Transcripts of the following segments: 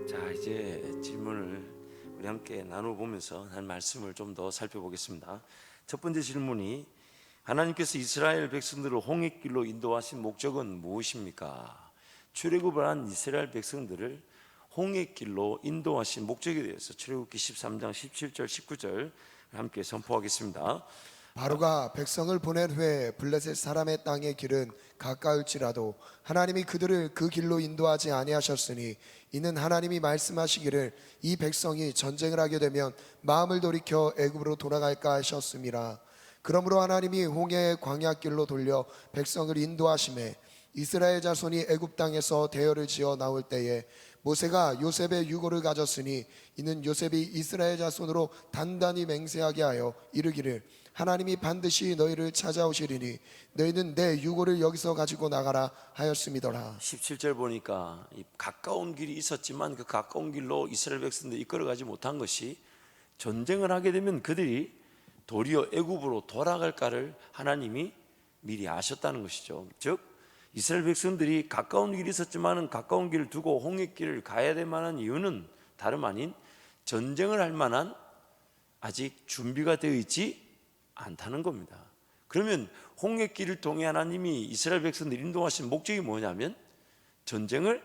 자, 이제 질문을 우리 함께 나눠보면서 한 말씀을 좀 더 살펴보겠습니다. 첫 번째 질문이, 하나님께서 이스라엘 백성들을 홍해길로 인도하신 목적은 무엇입니까? 출애굽을 한 이스라엘 백성들을 홍해길로 인도하신 목적에 대해서 출애굽기 13장 17절 19절 함께 선포하겠습니다. 바로가 백성을 보낸 후에 블레셋 사람의 땅의 길은 가까울지라도 하나님이 그들을 그 길로 인도하지 아니하셨으니 이는 하나님이 말씀하시기를 이 백성이 전쟁을 하게 되면 마음을 돌이켜 애굽으로 돌아갈까 하셨음이라. 그러므로 하나님이 홍해의 광야길로 돌려 백성을 인도하심에 이스라엘 자손이 애굽 땅에서 대열을 지어 나올 때에 모세가 요셉의 유고를 가졌으니 이는 요셉이 이스라엘 자손으로 단단히 맹세하게 하여 이르기를 하나님이 반드시 너희를 찾아오시리니 너희는 내 유고를 여기서 가지고 나가라 하였음이더라. 17절 보니까 이 가까운 길이 있었지만 그 가까운 길로 이스라엘 백성들이 이끌어가지 못한 것이, 전쟁을 하게 되면 그들이 도리어 애굽으로 돌아갈까를 하나님이 미리 아셨다는 것이죠. 즉 이스라엘 백성들이 가까운 길이 있었지만 가까운 길을 두고 홍해길을 가야 될 만한 이유는 다름 아닌 전쟁을 할 만한 아직 준비가 되어 있지 않다는 겁니다. 그러면 홍해길을 통해 하나님이 이스라엘 백성들 인도하신 목적이 뭐냐면, 전쟁을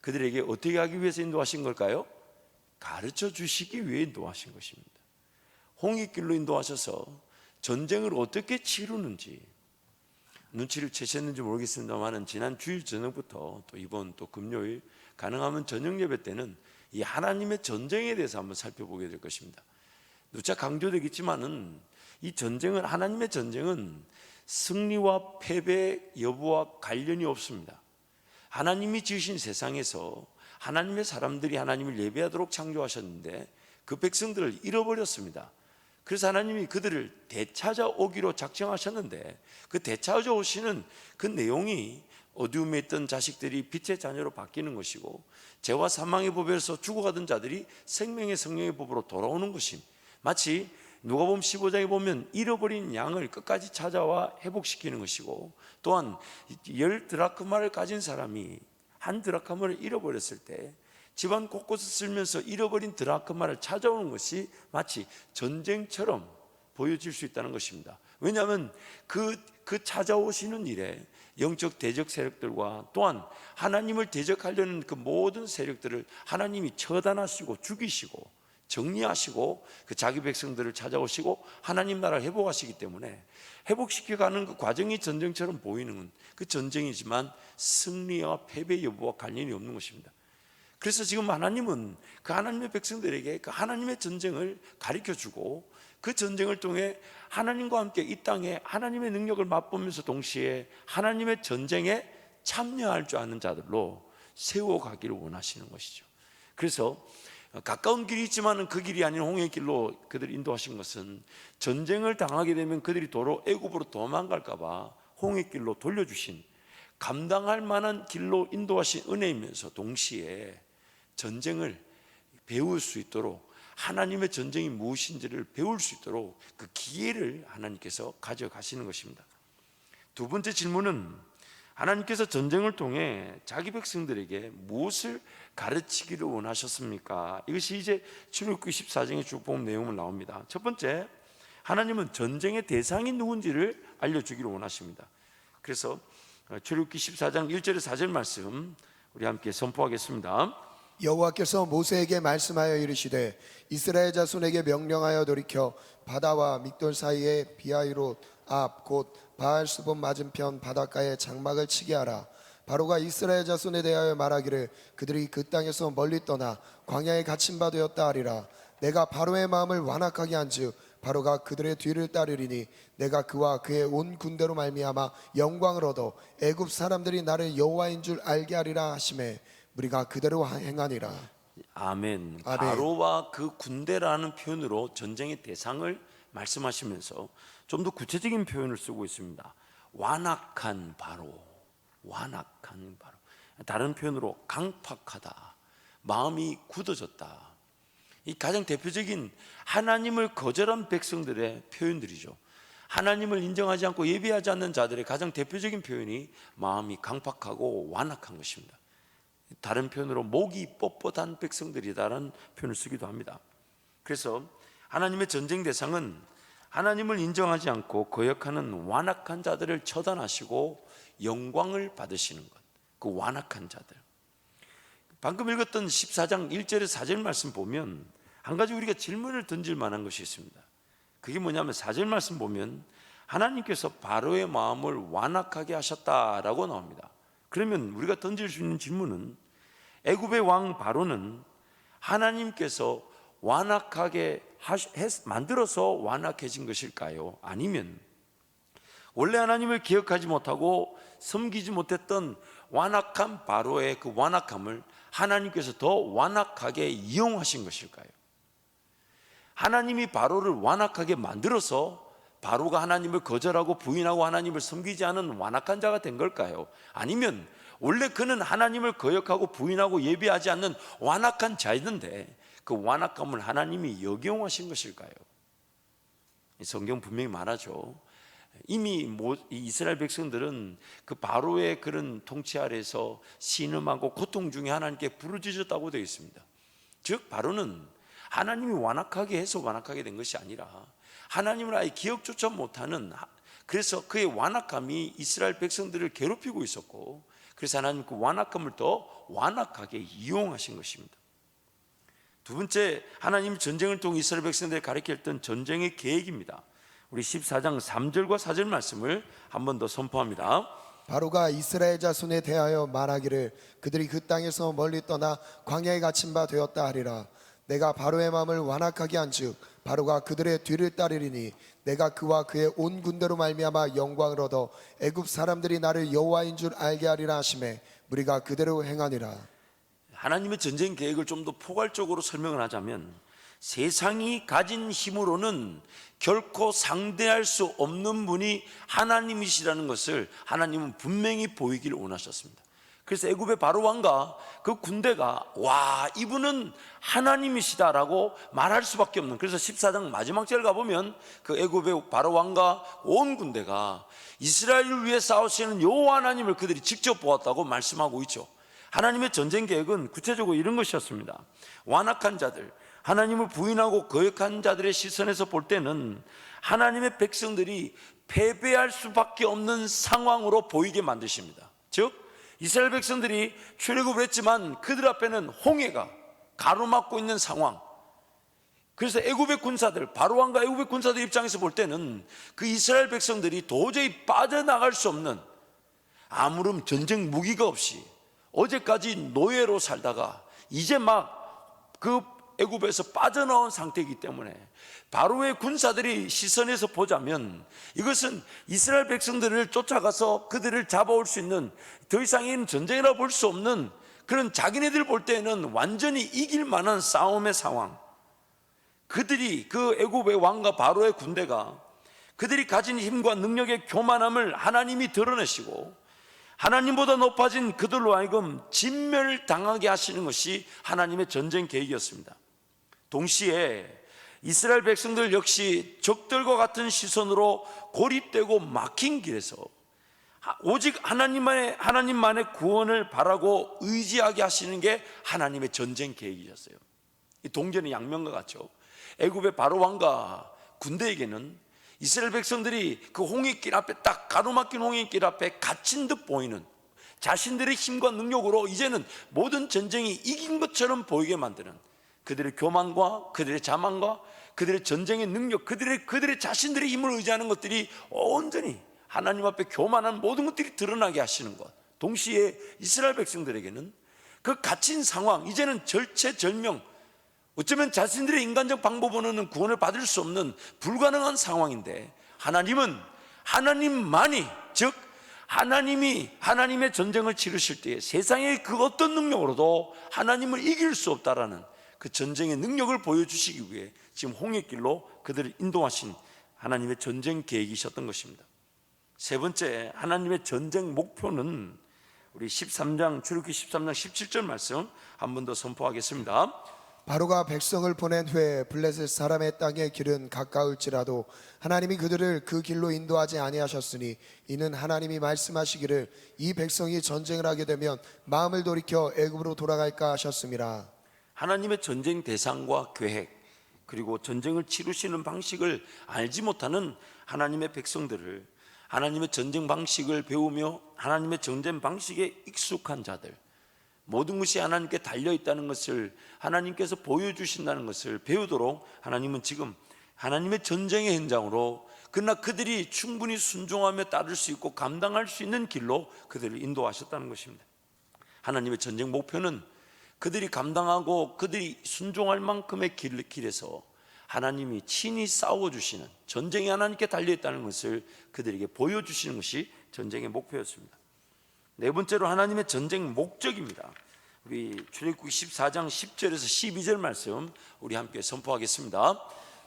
그들에게 어떻게 하기 위해서 인도하신 걸까요? 가르쳐 주시기 위해 인도하신 것입니다. 홍해길로 인도하셔서 전쟁을 어떻게 치르는지 눈치를 채셨는지 모르겠습니다만, 지난 주일 저녁부터 또 이번 또 금요일 가능하면 저녁 예배 때는 이 하나님의 전쟁에 대해서 한번 살펴보게 될 것입니다. 누차 강조되겠지만은 이 전쟁은, 하나님의 전쟁은 승리와 패배 여부와 관련이 없습니다. 하나님이 지으신 세상에서 하나님의 사람들이 하나님을 예배하도록 창조하셨는데 그 백성들을 잃어버렸습니다. 그래서 하나님이 그들을 되찾아오기로 작정하셨는데, 그 되찾아오시는 그 내용이 어두움에 있던 자식들이 빛의 자녀로 바뀌는 것이고, 죄와 사망의 법에서 죽어가던 자들이 생명의 성령의 법으로 돌아오는 것입니다. 마치 누가복음 15장에 보면 잃어버린 양을 끝까지 찾아와 회복시키는 것이고, 또한 10드라크마를 가진 사람이 한 드라크마를 잃어버렸을 때 집안 곳곳을 쓸면서 잃어버린 드라크마를 찾아오는 것이 마치 전쟁처럼 보여질 수 있다는 것입니다. 왜냐하면 그 찾아오시는 일에 영적 대적 세력들과 또한 하나님을 대적하려는 그 모든 세력들을 하나님이 처단하시고 죽이시고 정리하시고 그 자기 백성들을 찾아오시고 하나님 나라를 회복하시기 때문에, 회복시켜가는 그 과정이 전쟁처럼 보이는 그 전쟁이지만 승리와 패배 여부와 관련이 없는 것입니다. 그래서 지금 하나님은 그 하나님의 백성들에게 그 하나님의 전쟁을 가르쳐주고, 그 전쟁을 통해 하나님과 함께 이 땅에 하나님의 능력을 맛보면서 동시에 하나님의 전쟁에 참여할 줄 아는 자들로 세워가기를 원하시는 것이죠. 그래서 가까운 길이 있지만 그 길이 아닌 홍해길로 그들을 인도하신 것은, 전쟁을 당하게 되면 그들이 도로 애굽으로 도망갈까 봐 홍해길로 돌려주신, 감당할 만한 길로 인도하신 은혜이면서 동시에 전쟁을 배울 수 있도록, 하나님의 전쟁이 무엇인지를 배울 수 있도록 그 기회를 하나님께서 가져가시는 것입니다. 두 번째 질문은, 하나님께서 전쟁을 통해 자기 백성들에게 무엇을 가르치기를 원하셨습니까? 이것이 이제 출애굽기 14장에 쭉 보면 내용을 나옵니다. 첫 번째, 하나님은 전쟁의 대상이 누군지를 알려주기를 원하십니다. 그래서 출애굽기 14장 1절에서 4절 말씀 우리 함께 선포하겠습니다. 여호와께서 모세에게 말씀하여 이르시되 이스라엘 자손에게 명령하여 돌이켜 바다와 믹돌 사이에 비하이롯 앞 곧 바알스본 맞은편 바닷가에 장막을 치게 하라. 바로가 이스라엘 자손에 대하여 말하기를 그들이 그 땅에서 멀리 떠나 광야에 갇힌 바 되었다 하리라. 내가 바로의 마음을 완악하게 한즉 바로가 그들의 뒤를 따르리니 내가 그와 그의 온 군대로 말미암아 영광을 얻어 애굽 사람들이 나를 여호와인 줄 알게 하리라 하시매 우리가 그대로 행하니라. 아멘. 아멘. 바로와 그 군대라는 표현으로 전쟁의 대상을 말씀하시면서 좀 더 구체적인 표현을 쓰고 있습니다. 완악한 바로, 완악한 바로. 다른 표현으로 강팍하다, 마음이 굳어졌다. 이 가장 대표적인 하나님을 거절한 백성들의 표현들이죠. 하나님을 인정하지 않고 예배하지 않는 자들의 가장 대표적인 표현이 마음이 강팍하고 완악한 것입니다. 다른 표현으로 목이 뻣뻣한 백성들이다라는 표현을 쓰기도 합니다. 그래서 하나님의 전쟁 대상은 하나님을 인정하지 않고 거역하는 완악한 자들을 처단하시고 영광을 받으시는 것, 그 완악한 자들. 방금 읽었던 14장 1절에서 4절 말씀 보면 한 가지 우리가 질문을 던질 만한 것이 있습니다. 그게 뭐냐면 4절 말씀 보면 하나님께서 바로의 마음을 완악하게 하셨다라고 나옵니다. 그러면 우리가 던질 수 있는 질문은 애굽의 왕 바로는 하나님께서 완악하게 만들어서 완악해진 것일까요? 아니면 원래 하나님을 기억하지 못하고 섬기지 못했던 완악한 바로의 그 완악함을 하나님께서 더 완악하게 이용하신 것일까요? 하나님이 바로를 완악하게 만들어서 바로가 하나님을 거절하고 부인하고 하나님을 섬기지 않은 완악한 자가 된 걸까요? 아니면 원래 그는 하나님을 거역하고 부인하고 예배하지 않는 완악한 자였는데 그 완악함을 하나님이 역용하신 것일까요? 성경 분명히 말하죠. 이미 이스라엘 백성들은 그 바로의 그런 통치 아래에서 신음하고 고통 중에 하나님께 부르짖었다고 되어 있습니다. 즉 바로는 하나님이 완악하게 해서 완악하게 된 것이 아니라 하나님을 아예 기억조차 못하는, 그래서 그의 완악함이 이스라엘 백성들을 괴롭히고 있었고, 그래서 하나님 그 완악함을 더 완악하게 이용하신 것입니다. 두 번째, 하나님 전쟁을 통해 이스라엘 백성들을 가리켰던 전쟁의 계획입니다. 우리 14장 3절과 4절 말씀을 한 번 더 선포합니다. 바로가 이스라엘 자손에 대하여 말하기를 그들이 그 땅에서 멀리 떠나 광야에 갇힌 바 되었다 하리라. 내가 바로의 마음을 완악하게 한즉 바로가 그들의 뒤를 따르리니 내가 그와 그의 온 군대로 말미암아 영광을 얻어 애굽 사람들이 나를 여호와인 줄 알게 하리라 하시매 무리가 그대로 행하니라. 하나님의 전쟁 계획을 좀 더 포괄적으로 설명을 하자면 세상이 가진 힘으로는 결코 상대할 수 없는 분이 하나님이시라는 것을 하나님은 분명히 보이기를 원하셨습니다. 그래서 애굽의 바로 왕과 그 군대가 와, 이분은 하나님이시다라고 말할 수밖에 없는, 그래서 14장 마지막 절 가보면 그 애굽의 바로 왕과 온 군대가 이스라엘을 위해 싸우시는 여호와 하나님을 그들이 직접 보았다고 말씀하고 있죠. 하나님의 전쟁 계획은 구체적으로 이런 것이었습니다. 완악한 자들, 하나님을 부인하고 거역한 자들의 시선에서 볼 때는 하나님의 백성들이 패배할 수밖에 없는 상황으로 보이게 만드십니다. 즉 이스라엘 백성들이 출애굽을 했지만 그들 앞에는 홍해가 가로막고 있는 상황. 그래서 애굽의 군사들, 바로왕과 애굽의 군사들 입장에서 볼 때는 그 이스라엘 백성들이 도저히 빠져나갈 수 없는, 아무런 전쟁 무기가 없이 어제까지 노예로 살다가 이제 막 그 애굽에서 빠져나온 상태이기 때문에 바로의 군사들이 시선에서 보자면 이것은 이스라엘 백성들을 쫓아가서 그들을 잡아올 수 있는, 더 이상의 전쟁이라 볼 수 없는 그런, 자기네들 볼 때는 완전히 이길 만한 싸움의 상황. 그들이, 그 애굽의 왕과 바로의 군대가 그들이 가진 힘과 능력의 교만함을 하나님이 드러내시고 하나님보다 높아진 그들로 하여금 진멸을 당하게 하시는 것이 하나님의 전쟁 계획이었습니다. 동시에 이스라엘 백성들 역시 적들과 같은 시선으로 고립되고 막힌 길에서 오직 하나님만의 구원을 바라고 의지하게 하시는 게 하나님의 전쟁 계획이었어요. 이 동전의 양면과 같죠. 애굽의 바로 왕과 군대에게는 이스라엘 백성들이 그 홍해길 앞에, 딱 가로막힌 홍해길 앞에 갇힌 듯 보이는, 자신들의 힘과 능력으로 이제는 모든 전쟁이 이긴 것처럼 보이게 만드는 그들의 교만과 그들의 자만과 그들의 전쟁의 능력, 그들의 자신들의 힘을 의지하는 것들이 온전히 하나님 앞에 교만한 모든 것들이 드러나게 하시는 것. 동시에 이스라엘 백성들에게는 그 갇힌 상황, 이제는 절체절명, 어쩌면 자신들의 인간적 방법으로는 구원을 받을 수 없는 불가능한 상황인데, 하나님은 하나님만이, 즉 하나님이 하나님의 전쟁을 치르실 때에 세상의 그 어떤 능력으로도 하나님을 이길 수 없다라는 그 전쟁의 능력을 보여주시기 위해 지금 홍해길로 그들을 인도하신 하나님의 전쟁 계획이셨던 것입니다. 세 번째, 하나님의 전쟁 목표는 우리 13장, 출애굽기 13장 17절 말씀 한 번 더 선포하겠습니다. 바로가 백성을 보낸 후에 블레셋 사람의 땅의 길은 가까울지라도 하나님이 그들을 그 길로 인도하지 아니하셨으니 이는 하나님이 말씀하시기를 이 백성이 전쟁을 하게 되면 마음을 돌이켜 애굽으로 돌아갈까 하셨음이라. 하나님의 전쟁 대상과 계획, 그리고 전쟁을 치르시는 방식을 알지 못하는 하나님의 백성들을 하나님의 전쟁 방식을 배우며 하나님의 전쟁 방식에 익숙한 자들, 모든 것이 하나님께 달려있다는 것을 하나님께서 보여주신다는 것을 배우도록 하나님은 지금 하나님의 전쟁의 현장으로, 그러나 그들이 충분히 순종하며 따를 수 있고 감당할 수 있는 길로 그들을 인도하셨다는 것입니다. 하나님의 전쟁 목표는 그들이 감당하고 그들이 순종할 만큼의 길에서 하나님이 친히 싸워주시는, 전쟁이 하나님께 달려있다는 것을 그들에게 보여주시는 것이 전쟁의 목표였습니다. 네 번째로 하나님의 전쟁 목적입니다. 우리 출애굽기 14장 10절에서 12절 말씀 우리 함께 선포하겠습니다.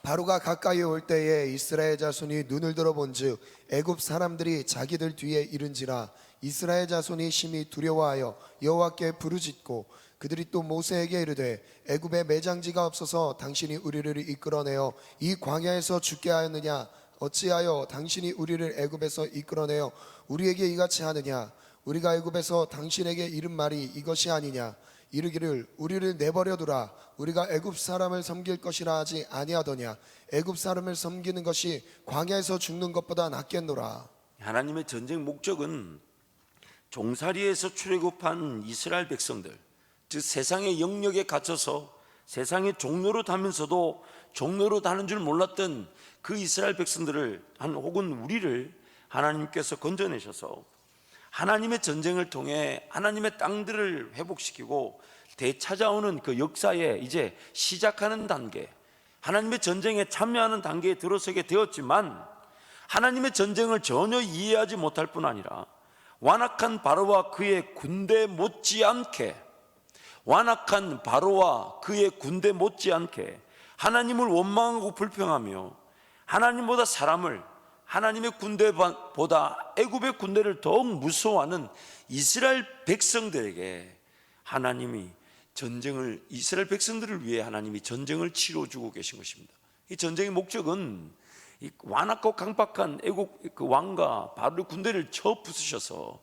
바로가 가까이 올 때에 이스라엘 자손이 눈을 들어본즉 애굽 사람들이 자기들 뒤에 이른지라. 이스라엘 자손이 심히 두려워하여 여호와께 부르짖고 그들이 또 모세에게 이르되 애굽에 매장지가 없어서 당신이 우리를 이끌어내어 이 광야에서 죽게 하였느냐? 어찌하여 당신이 우리를 애굽에서 이끌어내어 우리에게 이같이 하느냐? 우리가 애굽에서 당신에게 이른 말이 이것이 아니냐? 이르기를 우리를 내버려두라. 우리가 애굽 사람을 섬길 것이라 하지 아니하더냐? 애굽 사람을 섬기는 것이 광야에서 죽는 것보다 낫겠노라. 하나님의 전쟁 목적은 종살이에서 출애굽한 이스라엘 백성들, 즉 세상의 영역에 갇혀서 세상의 종로로 다면서도 종로로 다는 줄 몰랐던 그 이스라엘 백성들을, 혹은 우리를 하나님께서 건져내셔서 하나님의 전쟁을 통해 하나님의 땅들을 회복시키고 되찾아오는 그 역사에 이제 시작하는 단계, 하나님의 전쟁에 참여하는 단계에 들어서게 되었지만, 하나님의 전쟁을 전혀 이해하지 못할 뿐 아니라 완악한 바로와 그의 군대 못지않게, 완악한 바로와 그의 군대 못지않게 하나님을 원망하고 불평하며 하나님보다 사람을, 하나님의 군대보다 애굽의 군대를 더욱 무서워하는 이스라엘 백성들에게 하나님이 전쟁을, 이스라엘 백성들을 위해 하나님이 전쟁을 치러주고 계신 것입니다. 이 전쟁의 목적은 이 완악하고 강박한 애국 그 왕과 바로의 군대를 쳐 부수셔서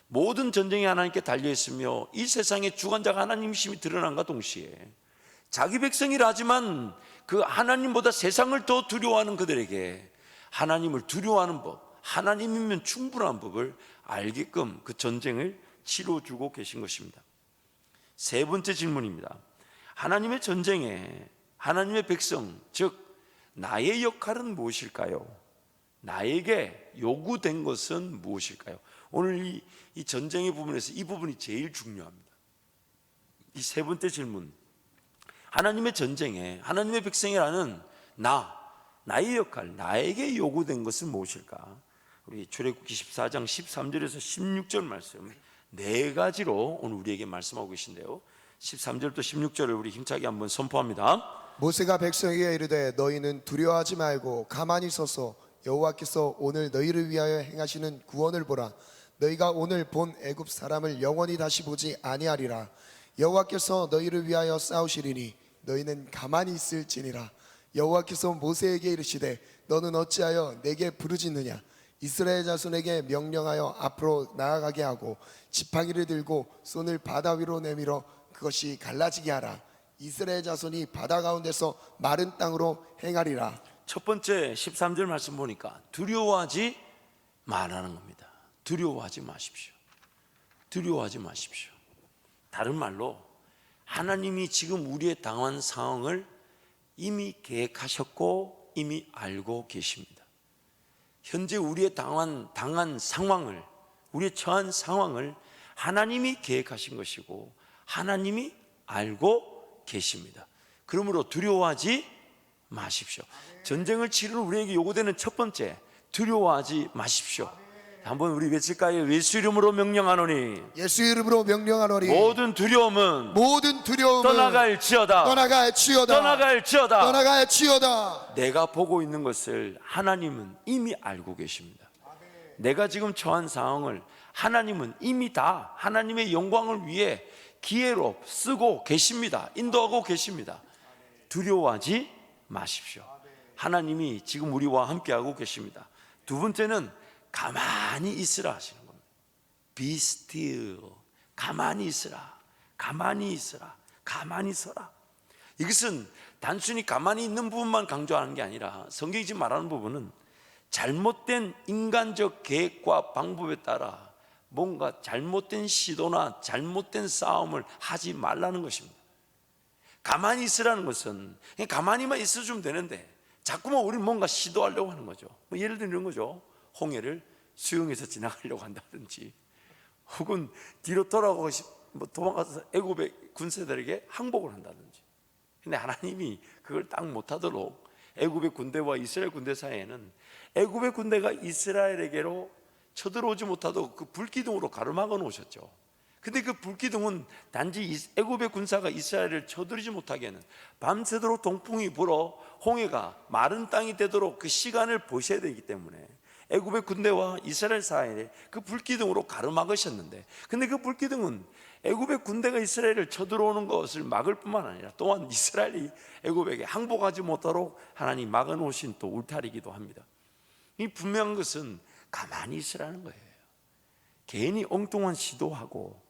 모든 전쟁이 하나님께 달려있으며 이 세상의 주관자가 하나님이심이 드러난과 동시에 자기 백성이라 하지만 그 하나님보다 세상을 더 두려워하는 그들에게 하나님을 두려워하는 법, 하나님이면 충분한 법을 알게끔 그 전쟁을 치러주고 계신 것입니다. 세 번째 질문입니다. 하나님의 전쟁에 하나님의 백성, 즉 나의 역할은 무엇일까요? 나에게 요구된 것은 무엇일까요? 오늘 이 전쟁의 부분에서 이 부분이 제일 중요합니다. 이 세 번째 질문, 하나님의 전쟁에 하나님의 백성이라는 나의 역할, 나에게 요구된 것은 무엇일까? 우리 출애굽기 14장 13절에서 16절 말씀 네 가지로 오늘 우리에게 말씀하고 계신데요, 13절부터 16절을 우리 힘차게 한번 선포합니다. 모세가 백성에게 이르되 너희는 두려워하지 말고 가만히 서서 여호와께서 오늘 너희를 위하여 행하시는 구원을 보라. 너희가 오늘 본 애굽 사람을 영원히 다시 보지 아니하리라. 여호와께서 너희를 위하여 싸우시리니 너희는 가만히 있을지니라. 여호와께서 모세에게 이르시되 너는 어찌하여 내게 부르짖느냐? 이스라엘 자손에게 명령하여 앞으로 나아가게 하고 지팡이를 들고 손을 바다 위로 내밀어 그것이 갈라지게 하라. 이스라엘 자손이 바다 가운데서 마른 땅으로 행하리라. 첫 번째 13절 말씀 보니까 두려워하지 말라는 겁니다. 두려워하지 마십시오. 두려워하지 마십시오. 다른 말로 하나님이 지금 우리의 당한 상황을 이미 계획하셨고 이미 알고 계십니다. 현재 우리의 당한 상황을, 우리의 처한 상황을 하나님이 계획하신 것이고 하나님이 알고 계십니다. 그러므로 두려워하지 마십시오. 전쟁을 치르는 우리에게 요구되는 첫 번째, 두려워하지 마십시오. 한번 우리 외칠까요? 예수 이름으로 명령하노니, 예수 이름으로 명령하노니 모든 두려움은 떠나갈지어다. 떠나갈지어다. 내가 보고 있는 것을 하나님은 이미 알고 계십니다. 내가 지금 처한 상황을 하나님은 이미 다 하나님의 영광을 위해 기회로 쓰고 계십니다. 인도하고 계십니다. 두려워하지 마십시오. 하나님이 지금 우리와 함께하고 계십니다. 두 번째는 가만히 있으라 하시는 겁니다. Be still. 가만히 있으라. 가만히 있으라. 가만히 서라. 이것은 단순히 가만히 있는 부분만 강조하는 게 아니라 성경이 지금 말하는 부분은 잘못된 인간적 계획과 방법에 따라 뭔가 잘못된 시도나 잘못된 싸움을 하지 말라는 것입니다. 가만히 있으라는 것은 그냥 가만히만 있어주면 되는데 자꾸만 우리는 뭔가 시도하려고 하는 거죠. 뭐 예를 들면 이런 거죠. 홍해를 수영해서 지나가려고 한다든지, 혹은 뒤로 돌아가고 도망가서 애굽의 군사들에게 항복을 한다든지. 근데 하나님이 그걸 딱 못하도록 애굽의 군대와 이스라엘 군대 사이에는 애굽의 군대가 이스라엘에게로 쳐들어오지 못하도록 그 불기둥으로 가로막아 놓으셨죠. 근데 그 불기둥은 단지 애굽의 군사가 이스라엘을 쳐들이지 못하게는 밤새도록 동풍이 불어 홍해가 마른 땅이 되도록 그 시간을 보셔야 되기 때문에 애굽의 군대와 이스라엘 사이에 그 불기둥으로 가로막으셨는데, 근데 그 불기둥은 애굽의 군대가 이스라엘을 쳐들어오는 것을 막을 뿐만 아니라 또한 이스라엘이 애굽에게 항복하지 못하도록 하나님 막아놓으신 또 울타리이기도 합니다. 이 분명한 것은 가만히 있으라는 거예요. 괜히 엉뚱한 시도하고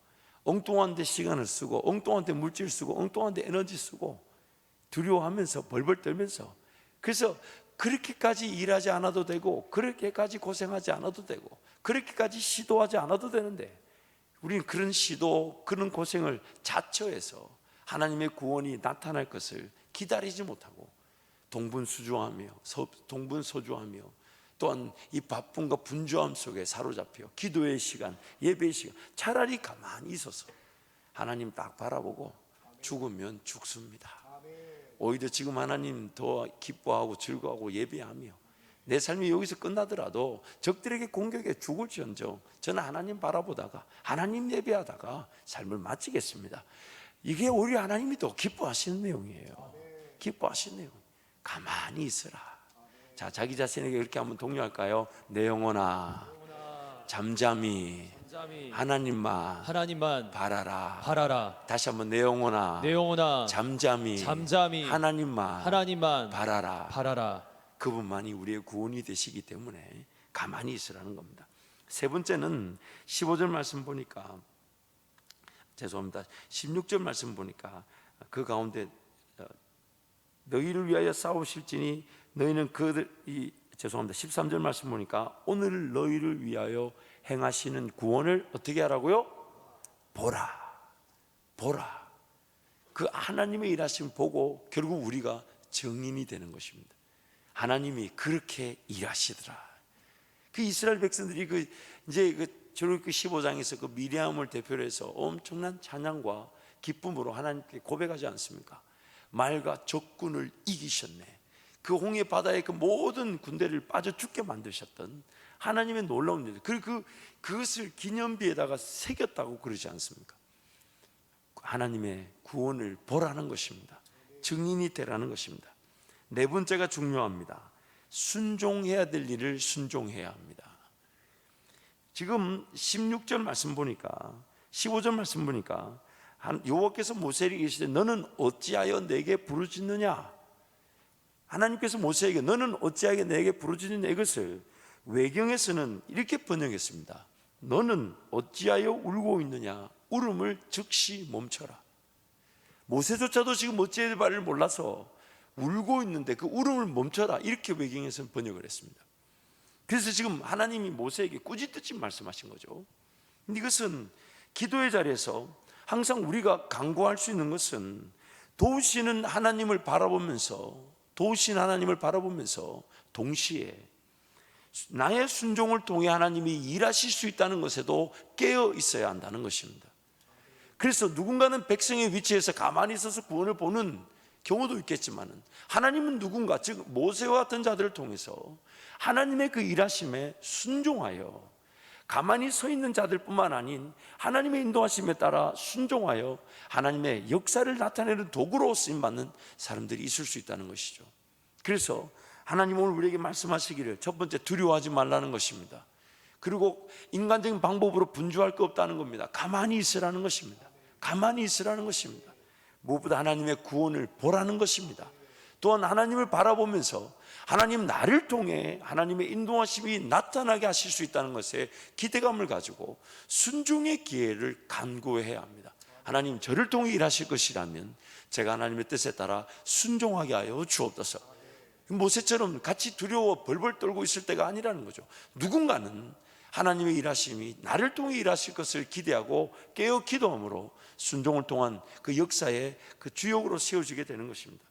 엉뚱한 데 시간을 쓰고 엉뚱한 데 물질 쓰고 엉뚱한 데 에너지 쓰고 두려워하면서 벌벌 떨면서, 그래서 그렇게까지 일하지 않아도 되고 그렇게까지 고생하지 않아도 되고 그렇게까지 시도하지 않아도 되는데 우리는 그런 시도, 그런 고생을 자처해서 하나님의 구원이 나타날 것을 기다리지 못하고 동분서주하며 또한 이 바쁨과 분주함 속에 사로잡혀 기도의 시간, 예배의 시간, 차라리 가만히 있어서 하나님 딱 바라보고 죽으면 죽습니다. 오히려 지금 하나님 더 기뻐하고 즐거워하고 예배하며 내 삶이 여기서 끝나더라도 적들에게 공격해 죽을지언정 저는 하나님 바라보다가 하나님 예배하다가 삶을 마치겠습니다. 이게 오히려 하나님이 더 기뻐하시는 내용이에요. 기뻐하시는 내용. 가만히 있으라. 자, 자기 자신에게 이렇게 한번 독려할까요? 내 영혼아 잠잠히 하나님만 바라라. 다시 한번 내 영혼아 잠잠히 하나님만 바라라. 그분만이 우리의 구원이 되시기 때문에 가만히 있으라는 겁니다. 세 번째는 15절 말씀 보니까, 죄송합니다, 16절 말씀 보니까 그 가운데 너희를 위하여 싸우실지니 너희는 13절 말씀 보니까 오늘 너희를 위하여 행하시는 구원을 어떻게 하라고요? 보라. 그 하나님의 일하심을 보고 결국 우리가 증인이 되는 것입니다. 하나님이 그렇게 일하시더라. 그 이스라엘 백성들이 출애굽기 15장에서 그 미리암을 대표로 해서 엄청난 찬양과 기쁨으로 하나님께 고백하지 않습니까? 말과 적군을 이기셨네. 그 홍해 바다에 그 모든 군대를 빠져 죽게 만드셨던 하나님의 놀라운 일, 그리고 그것을 기념비에다가 새겼다고 그러지 않습니까? 하나님의 구원을 보라는 것입니다. 증인이 되라는 것입니다. 네 번째가 중요합니다. 순종해야 될 일을 순종해야 합니다. 지금 16절 말씀 보니까, 15절 말씀 보니까 여호와께서 모세에게 이르시되 너는 어찌하여 내게 부르짖느냐? 하나님께서 모세에게 너는 어찌하여 내게 부르짖느냐, 이것을 외경에서는 이렇게 번역했습니다. 너는 어찌하여 울고 있느냐? 울음을 즉시 멈춰라. 모세조차도 지금 어찌해야 될 바를 몰라서 울고 있는데 그 울음을 멈춰라, 이렇게 외경에서는 번역을 했습니다. 그래서 지금 하나님이 모세에게 꾸짖듯이 말씀하신 거죠. 근데 이것은 기도의 자리에서 항상 우리가 간구할 수 있는 것은 도우시는 하나님을 바라보면서 동시에 나의 순종을 통해 하나님이 일하실 수 있다는 것에도 깨어 있어야 한다는 것입니다. 그래서 누군가는 백성의 위치에서 가만히 있어서 구원을 보는 경우도 있겠지만 하나님은 누군가, 즉 모세와 같은 자들을 통해서 하나님의 그 일하심에 순종하여 가만히 서 있는 자들뿐만 아닌 하나님의 인도하심에 따라 순종하여 하나님의 역사를 나타내는 도구로 쓰임받는 사람들이 있을 수 있다는 것이죠. 그래서 하나님 오늘 우리에게 말씀하시기를, 첫 번째 두려워하지 말라는 것입니다. 그리고 인간적인 방법으로 분주할 거 없다는 겁니다. 가만히 있으라는 것입니다. 가만히 있으라는 것입니다. 무엇보다 하나님의 구원을 보라는 것입니다. 또한 하나님을 바라보면서 하나님 나를 통해 하나님의 인도하심이 나타나게 하실 수 있다는 것에 기대감을 가지고 순종의 기회를 간구해야 합니다. 하나님 저를 통해 일하실 것이라면 제가 하나님의 뜻에 따라 순종하게 하여 주옵소서. 모세처럼 같이 두려워 벌벌 떨고 있을 때가 아니라는 거죠. 누군가는 하나님의 일하심이 나를 통해 일하실 것을 기대하고 깨어 기도함으로 순종을 통한 그 역사의 그 주역으로 세워지게 되는 것입니다.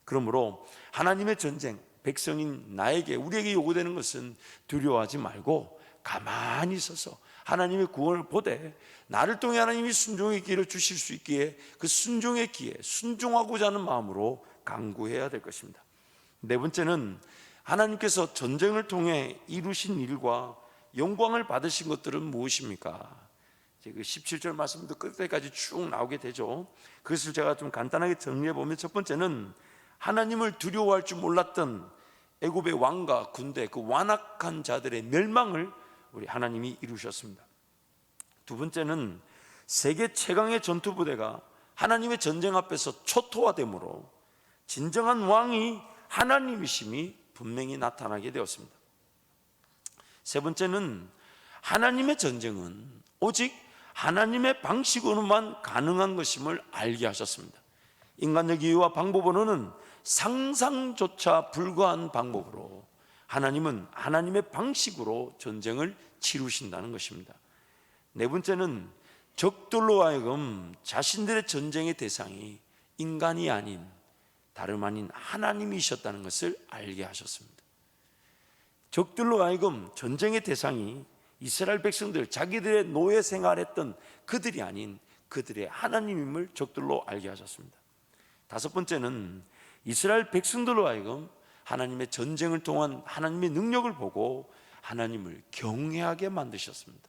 그러므로 하나님의 전쟁, 백성인 나에게, 우리에게 요구되는 것은 두려워하지 말고 가만히 있어서 하나님의 구원을 보되 나를 통해 하나님이 순종의 기회를 주실 수 있기에 그 순종의 기회, 순종하고자 하는 마음으로 간구해야 될 것입니다. 네 번째는 하나님께서 전쟁을 통해 이루신 일과 영광을 받으신 것들은 무엇입니까? 그 17절 말씀도 끝까지 쭉 나오게 되죠. 그것을 제가 좀 간단하게 정리해 보면, 첫 번째는 하나님을 두려워할 줄 몰랐던 애굽의 왕과 군대, 그 완악한 자들의 멸망을 우리 하나님이 이루셨습니다. 두 번째는 세계 최강의 전투 부대가 하나님의 전쟁 앞에서 초토화되므로 진정한 왕이 하나님이심이 분명히 나타나게 되었습니다. 세 번째는 하나님의 전쟁은 오직 하나님의 방식으로만 가능한 것임을 알게 하셨습니다. 인간적 이유와 방법으로는 상상조차 불가한 방법으로 하나님은 하나님의 방식으로 전쟁을 치루신다는 것입니다. 네 번째는 적들로 하여금 자신들의 전쟁의 대상이 인간이 아닌 다름 아닌 하나님이셨다는 것을 알게 하셨습니다. 적들로 하여금 전쟁의 대상이 이스라엘 백성들, 자기들의 노예 생활했던 그들이 아닌 그들의 하나님임을 적들로 알게 하셨습니다. 다섯 번째는 이스라엘 백성들로 하여금 하나님의 전쟁을 통한 하나님의 능력을 보고 하나님을 경외하게 만드셨습니다.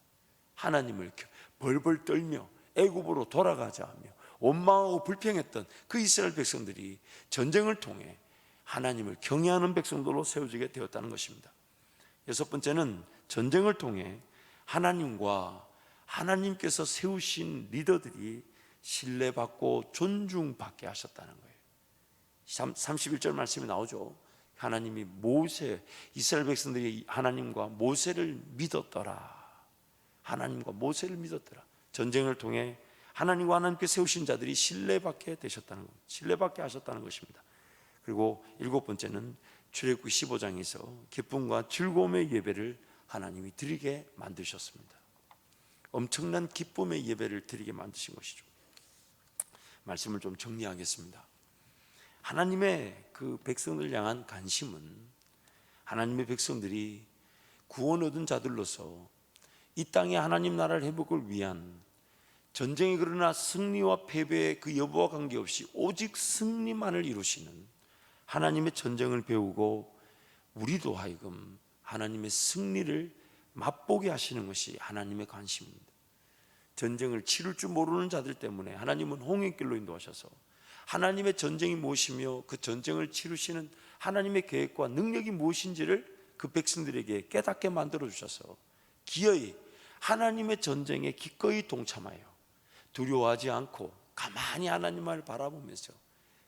하나님을 벌벌 떨며 애굽으로 돌아가자 하며 원망하고 불평했던 그 이스라엘 백성들이 전쟁을 통해 하나님을 경외하는 백성들로 세워지게 되었다는 것입니다. 여섯 번째는 전쟁을 통해 하나님과 하나님께서 세우신 리더들이 신뢰받고 존중받게 하셨다는 거예요. 31절 말씀이 나오죠. 하나님이 이스라엘 백성들이 하나님과 모세를 믿었더라. 하나님과 모세를 믿었더라. 전쟁을 통해 하나님과 하나님께 세우신 자들이 신뢰받게 되셨다는 것, 신뢰받게 하셨다는 것입니다. 그리고 일곱 번째는 출애굽기 15장에서 기쁨과 즐거움의 예배를 하나님이 드리게 만드셨습니다. 엄청난 기쁨의 예배를 드리게 만드신 것이죠. 말씀을 좀 정리하겠습니다. 하나님의 그 백성들 향한 관심은 하나님의 백성들이 구원 얻은 자들로서 이 땅에 하나님 나라를 회복을 위한 전쟁이 그러나 승리와 패배의 그 여부와 관계없이 오직 승리만을 이루시는 하나님의 전쟁을 배우고 우리도 하여금 하나님의 승리를 맛보게 하시는 것이 하나님의 관심입니다. 전쟁을 치를 줄 모르는 자들 때문에 하나님은 홍해길로 인도하셔서 하나님의 전쟁이 무엇이며 그 전쟁을 치르시는 하나님의 계획과 능력이 무엇인지를 그 백성들에게 깨닫게 만들어 주셔서 기어이 하나님의 전쟁에 기꺼이 동참하여 두려워하지 않고 가만히 하나님을 바라보면서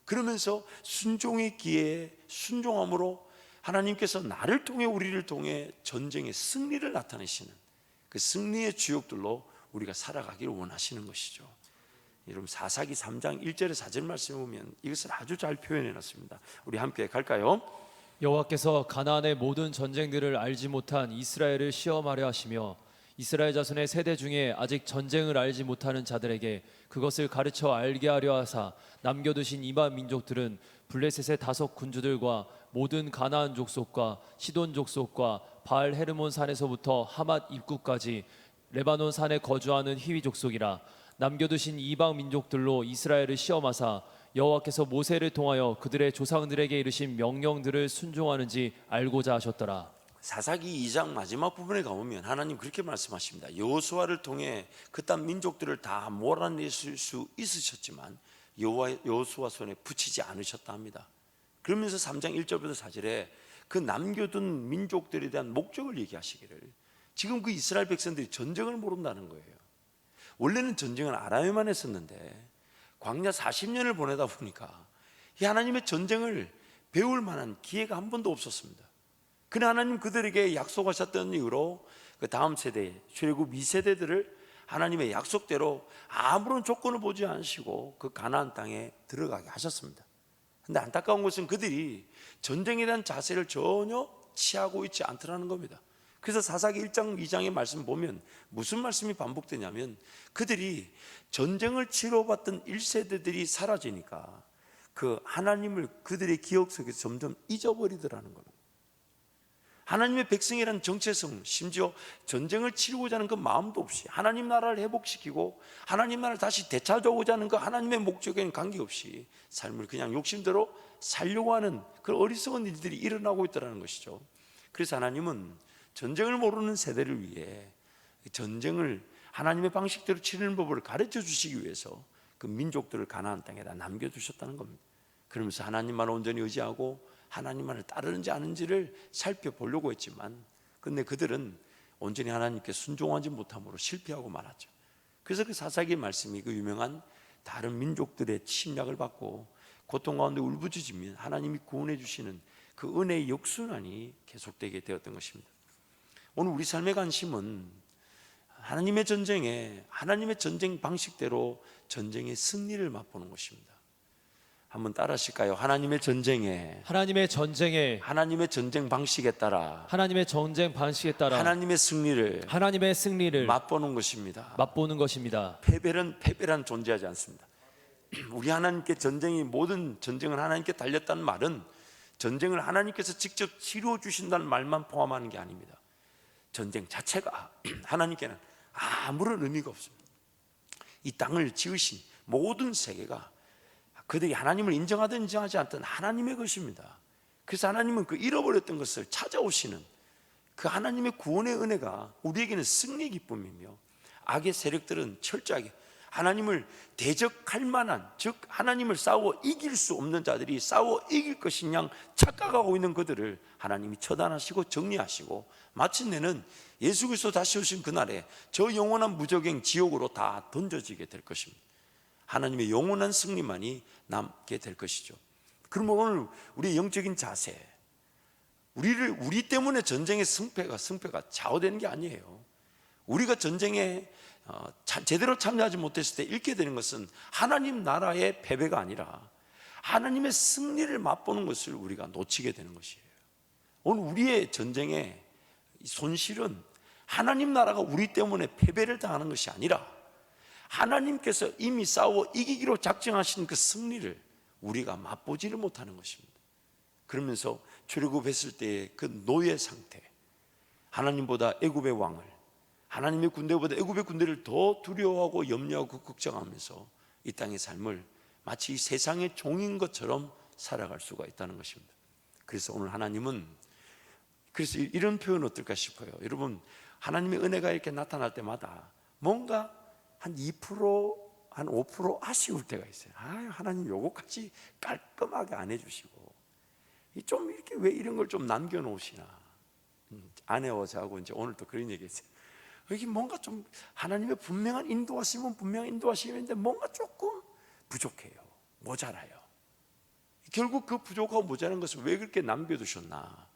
그러면서 순종의 기회에 순종함으로 하나님께서 나를 통해 우리를 통해 전쟁의 승리를 나타내시는 그 승리의 주역들로 우리가 살아가기를 원하시는 것이죠. 여러분 사사기 3장 1절에 4절 말씀을 보면 이것을 아주 잘 표현해 놨습니다. 우리 함께 갈까요? 여호와께서 가나안의 모든 전쟁들을 알지 못한 이스라엘을 시험하려 하시며 이스라엘 자손의 세대 중에 아직 전쟁을 알지 못하는 자들에게 그것을 가르쳐 알게 하려 하사 남겨두신 이방 민족들은 블레셋의 다섯 군주들과 모든 가나안 족속과 시돈 족속과 바알 헤르몬 산에서부터 하맛 입구까지 레바논 산에 거주하는 히위 족속이라. 남겨두신 이방 민족들로 이스라엘을 시험하사 여호와께서 모세를 통하여 그들의 조상들에게 이르신 명령들을 순종하는지 알고자 하셨더라. 사사기 2장 마지막 부분에 가보면 하나님 그렇게 말씀하십니다. 여호수아를 통해 그딴 민족들을 다 몰아내실 수 있으셨지만 여호수아 손에 붙이지 않으셨다 합니다. 그러면서 3장 1절부터 4절에 그 남겨둔 민족들에 대한 목적을 얘기하시기를 지금 그 이스라엘 백성들이 전쟁을 모른다는 거예요. 원래는 전쟁은 아람에만 했었는데 광야 40년을 보내다 보니까 이 하나님의 전쟁을 배울 만한 기회가 한 번도 없었습니다. 그러나 하나님 그들에게 약속하셨던 이유로 그 다음 세대, 출애굽 2세대들을 하나님의 약속대로 아무런 조건을 보지 않으시고 그 가나안 땅에 들어가게 하셨습니다. 그런데 안타까운 것은 그들이 전쟁에 대한 자세를 전혀 취하고 있지 않더라는 겁니다. 그래서 사사기 1장 2장의 말씀 보면 무슨 말씀이 반복되냐면 그들이 전쟁을 치러봤던 1세대들이 사라지니까 그 하나님을 그들의 기억 속에서 점점 잊어버리더라는 겁니다. 하나님의 백성이라는 정체성, 심지어 전쟁을 치르고자 하는 그 마음도 없이 하나님 나라를 회복시키고 하나님 나라를 다시 되찾아오고자 하는 그 하나님의 목적에는 관계없이 삶을 그냥 욕심대로 살려고 하는 그런 어리석은 일들이 일어나고 있다는 것이죠. 그래서 하나님은 전쟁을 모르는 세대를 위해 전쟁을 하나님의 방식대로 치르는 법을 가르쳐 주시기 위해서 그 민족들을 가나안 땅에다 남겨두셨다는 겁니다. 그러면서 하나님만 온전히 의지하고 하나님만을 따르는지 아는지를 살펴보려고 했지만 근데 그들은 온전히 하나님께 순종하지 못함으로 실패하고 말았죠. 그래서 그 사사기의 말씀이 그 유명한 다른 민족들의 침략을 받고 고통 가운데 울부짖으면 하나님이 구원해 주시는 그 은혜의 역순환이 계속되게 되었던 것입니다. 오늘 우리 삶의 관심은 하나님의 전쟁에 하나님의 전쟁 방식대로 전쟁의 승리를 맛보는 것입니다. 한번 따라하실까요? 하나님의 전쟁에 하나님의 전쟁 방식에 따라 하나님의 전쟁 방식에 따라 하나님의 승리를 맛보는 것입니다. 패배란 존재하지 않습니다. 우리 하나님께 모든 전쟁은 하나님께 달렸다는 말은 전쟁을 하나님께서 직접 치루어 주신다는 말만 포함하는 게 아닙니다. 전쟁 자체가 하나님께는 아무런 의미가 없습니다. 이 땅을 지으신 모든 세계가 그들이 하나님을 인정하든 인정하지 않든 하나님의 것입니다. 그래서 하나님은 그 잃어버렸던 것을 찾아오시는 그 하나님의 구원의 은혜가 우리에게는 승리의 기쁨이며 악의 세력들은 철저하게 하나님을 대적할 만한, 즉 하나님을 싸워 이길 수 없는 자들이 싸워 이길 것인 양 착각하고 있는 그들을 하나님이 처단하시고 정리하시고 마침내는 예수 그리스도 다시 오신 그날에 저 영원한 무적행 지옥으로 다 던져지게 될 것입니다. 하나님의 영원한 승리만이 남게 될 것이죠. 그러면 오늘 우리의 영적인 자세, 우리 때문에 전쟁의 승패가 좌우되는 게 아니에요. 우리가 전쟁에 제대로 참여하지 못했을 때 잃게 되는 것은 하나님 나라의 패배가 아니라 하나님의 승리를 맛보는 것을 우리가 놓치게 되는 것이에요. 오늘 우리의 전쟁의 손실은 하나님 나라가 우리 때문에 패배를 당하는 것이 아니라 하나님께서 이미 싸워 이기기로 작정하신 그 승리를 우리가 맛보지를 못하는 것입니다. 그러면서 출애굽했을 때의 그 노예 상태, 하나님보다 애굽의 왕을, 하나님의 군대보다 애굽의 군대를 더 두려워하고 염려하고 걱정하면서 이 땅의 삶을 마치 세상의 종인 것처럼 살아갈 수가 있다는 것입니다. 그래서 오늘 하나님은 그래서 이런 표현 어떨까 싶어요. 여러분, 하나님의 은혜가 이렇게 나타날 때마다 뭔가 한 2%, 한 5% 아쉬울 때가 있어요. 하나님 요거까지 깔끔하게 안 해주시고 좀 이렇게 왜 이런 걸 좀 남겨놓으시나. 아내와 저하고 이제 오늘 또 그런 얘기했어요. 여기 뭔가 좀 하나님의 분명한 인도하심은 분명한 인도하심인데 뭔가 조금 부족해요. 모자라요. 결국 그 부족하고 모자란 것을 왜 그렇게 남겨두셨나.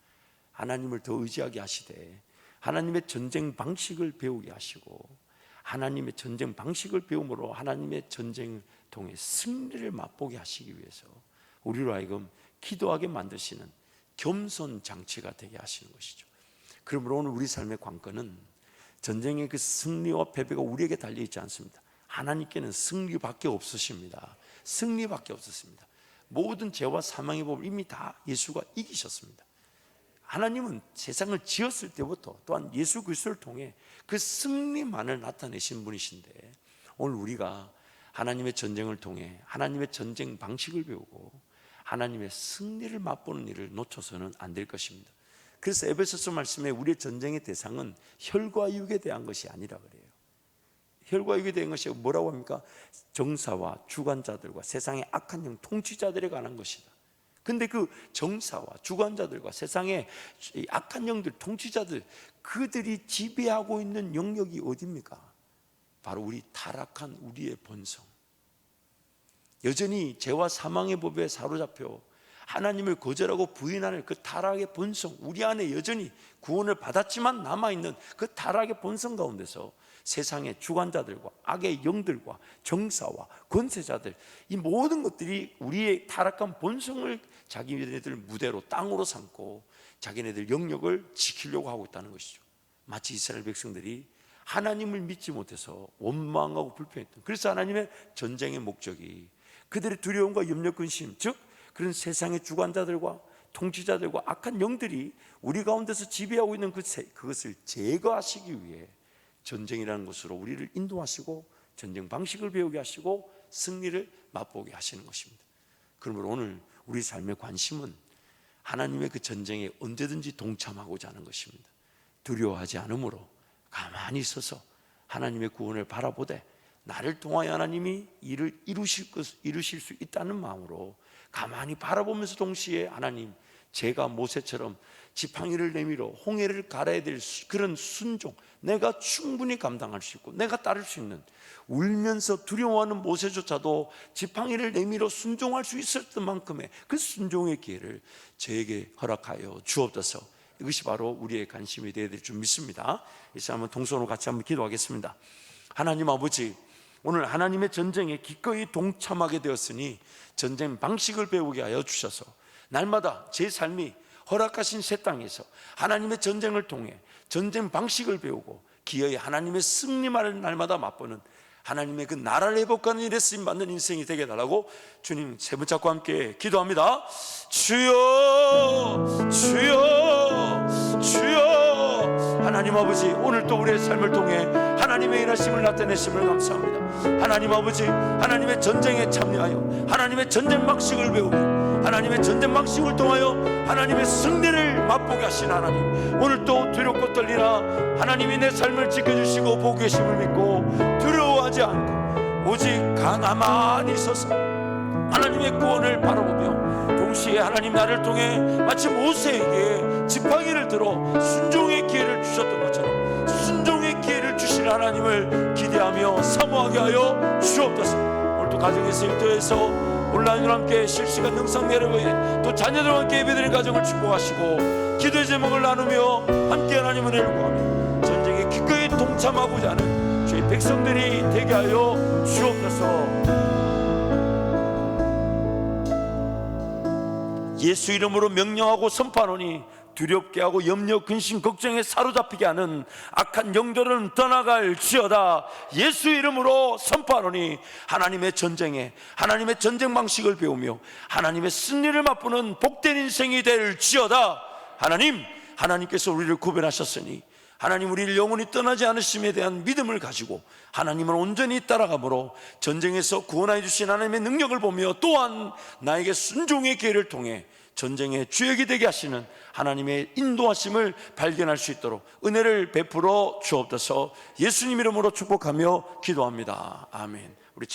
하나님을 더 의지하게 하시되 하나님의 전쟁 방식을 배우게 하시고 하나님의 전쟁 방식을 배움으로 하나님의 전쟁을 통해 승리를 맛보게 하시기 위해서 우리로 하여금 기도하게 만드시는 겸손 장치가 되게 하시는 것이죠. 그러므로 오늘 우리 삶의 관건은 전쟁의 그 승리와 패배가 우리에게 달려있지 않습니다. 하나님께는 승리밖에 없으십니다. 승리밖에 없었습니다. 모든 죄와 사망의 법을 이미 다 예수가 이기셨습니다. 하나님은 세상을 지었을 때부터 또한 예수 그리스도를 통해 그 승리만을 나타내신 분이신데 오늘 우리가 하나님의 전쟁을 통해 하나님의 전쟁 방식을 배우고 하나님의 승리를 맛보는 일을 놓쳐서는 안 될 것입니다. 그래서 에베소서 말씀에 우리의 전쟁의 대상은 혈과 육에 대한 것이 아니라 그래요. 혈과 육에 대한 것이 뭐라고 합니까? 정사와 주관자들과 세상의 악한 영 통치자들에 관한 것이다. 근데 그 정사와 주관자들과 세상의 악한 영들, 통치자들, 그들이 지배하고 있는 영역이 어디입니까? 바로 우리 타락한 우리의 본성, 여전히 죄와 사망의 법에 사로잡혀 하나님을 거절하고 부인하는 그 타락의 본성, 우리 안에 여전히 구원을 받았지만 남아있는 그 타락의 본성 가운데서 세상의 주관자들과 악의 영들과 정사와 권세자들, 이 모든 것들이 우리의 타락한 본성을 자기네들 무대로 땅으로 삼고 자기네들 영역을 지키려고 하고 있다는 것이죠. 마치 이스라엘 백성들이 하나님을 믿지 못해서 원망하고 불평했던, 그래서 하나님의 전쟁의 목적이 그들의 두려움과 염려 근심, 즉 그런 세상의 주관자들과 통치자들과 악한 영들이 우리 가운데서 지배하고 있는 그것을 제거하시기 위해 전쟁이라는 것으로 우리를 인도하시고 전쟁 방식을 배우게 하시고 승리를 맛보게 하시는 것입니다. 그러므로 오늘 우리 삶의 관심은 하나님의 그 전쟁에 언제든지 동참하고자 하는 것입니다. 두려워하지 않으므로 가만히 서서 하나님의 구원을 바라보되 나를 통하여 하나님이 일을 이루실 수 있다는 마음으로 가만히 바라보면서 동시에 하나님, 제가 모세처럼 지팡이를 내밀어 홍해를 갈아야 될 그런 순종, 내가 충분히 감당할 수 있고 내가 따를 수 있는, 울면서 두려워하는 모세조차도 지팡이를 내밀어 순종할 수 있었던 만큼의 그 순종의 기회를 저에게 허락하여 주옵소서. 이것이 바로 우리의 관심이 되어야 될 줄 믿습니다. 이제 한번 동서로 같이 한번 기도하겠습니다. 하나님 아버지, 오늘 하나님의 전쟁에 기꺼이 동참하게 되었으니 전쟁 방식을 배우게 하여 주셔서 날마다 제 삶이 허락하신 새 땅에서 하나님의 전쟁을 통해 전쟁 방식을 배우고 기어이 하나님의 승리만을 날마다 맛보는 하나님의 그 나라를 회복하는 일에 쓰임받는 인생이 되게 해달라고 주님 세 분 잡고 함께 기도합니다. 주여, 주여, 주여. 하나님 아버지, 오늘 또 우리의 삶을 통해 하나님의 일하심을 나타내심을 감사합니다. 하나님 아버지, 하나님의 전쟁에 참여하여 하나님의 전쟁 방식을 배우고 하나님의 전쟁 방식을 통하여 하나님의 승리를 맛보게 하신 하나님, 오늘 또 두렵고 떨리나 하나님이 내 삶을 지켜주시고 보고 계심을 믿고 두려워하지 않고 오직 가만히 서서 하나님의 구원을 바라보며 동시에 하나님 나를 통해 마치 모세에게 지팡이를 들어 순종의 기회를 주셨던 것처럼 순종의 기회를 주실 하나님을 기대하며 사모하게 하여 주옵소서. 오늘도 가정에서 일터에서 온라인으로 함께 실시간 영상 여러분 또 자녀들과 함께 예배드리는 가정을 축복하시고 기도의 제목을 나누며 함께 하나님의 은혜를 구하며 전쟁에 기꺼이 동참하고자 하는 주의 백성들이 되게 하여 주옵소서. 예수 이름으로 명령하고 선포하노니 두렵게 하고 염려, 근심, 걱정에 사로잡히게 하는 악한 영들은 떠나갈지어다. 예수 이름으로 선포하노니 하나님의 전쟁에 하나님의 전쟁 방식을 배우며 하나님의 승리를 맛보는 복된 인생이 될지어다. 하나님, 하나님께서 우리를 구별하셨으니 하나님 우리를 영원히 떠나지 않으심에 대한 믿음을 가지고 하나님을 온전히 따라가므로 전쟁에서 구원하여 주신 하나님의 능력을 보며 또한 나에게 순종의 기회를 통해 전쟁의 주역이 되게 하시는 하나님의 인도하심을 발견할 수 있도록 은혜를 베풀어 주옵소서. 예수님 이름으로 축복하며 기도합니다. 아멘. 우리